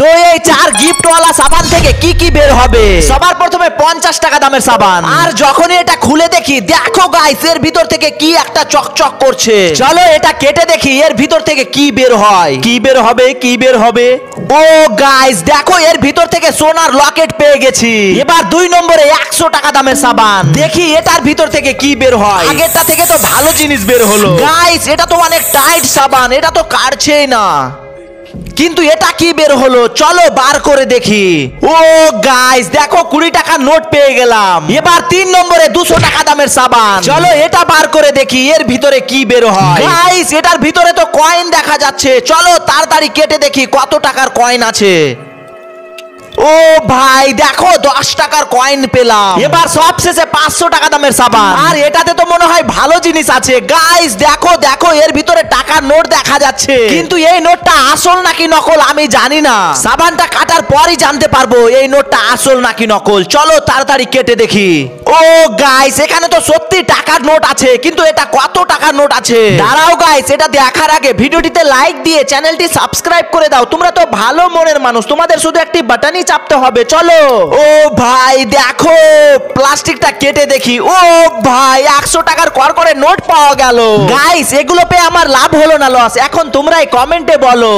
তো এই 4 গিফটওয়ালা সাবান থেকে কি কি বের হবে? সবার প্রথমে 50 টাকা দামের সাবান। আর যখনই এটা খুলে দেখি, দেখো গাইস এর ভিতর থেকে কি একটা চকচক করছে। চলো এটা কেটে দেখি এর ভিতর থেকে কি বের হয়। কি বের হবে? কি বের হবে? ও গাইস দেখো এর ভিতর থেকে সোনার লকেট পেয়ে গেছি। এবার 2 নম্বরে 100 টাকা দামের সাবান। দেখি এটার ভিতর থেকে কি বের হয়। আগেরটা থেকে তো ভালো জিনিস বের হলো। গাইস এটা তো অনেক টাইট সাবান, এটা তো কাটছেই না। কিন্তু এটা কি বের হলো? চলো বার করে দেখি। ও গাইস দেখো 20 টাকা নোট পেয়ে গেলাম। এবার 3 নম্বরে 200 টাকা দামের সাবান। চলো এটা বার করে দেখি এর ভিতরে কি বের হয়। গাইস এটার ভিতরে তো কয়েন দেখা যাচ্ছে। চলো তাড়াতাড়ি কেটে দেখি কত টাকার কয়েন আছে। ও ভাই দেখো 10 টাকার কয়েন পেলাম। এবার সবশেষে 500 টাকা দামের সাবান। আর এটাতে তো মনে হয় ভালো জিনিস আছে। গাইস দেখো দেখো এর ভিতরে টাকার নোট দেখা যাচ্ছে, কিন্তু এই নোটটা আসল নাকি নকল আমি জানি না। সাবানটা কাটার পরই জানতে পারবো এই নোটটা আসল নাকি নকল। চলো তাড়াতাড়ি কেটে দেখি। ও গাইস এখানে তো সত্যি টাকার নোট আছে, কিন্তু এটা কত টাকার নোট আছে? দাঁড়াও গাইস এটা দেখার আগে ভিডিওটিতে লাইক দিয়ে চ্যানেলটি সাবস্ক্রাইব করে দাও। তোমরা তো ভালো মনের মানুষ, তোমাদের শুধু একটি বাটনই চাপতে হবে। চলো। ও ভাই দেখো প্লাস্টিকটা কেটে দেখি। ও ভাই 100 টাকার করে নোট পাওয়া গেল। গাইস এগুলো পেয়ে আমার লাভ হলো না লস? এখন তোমরাই কমেন্টে বলো।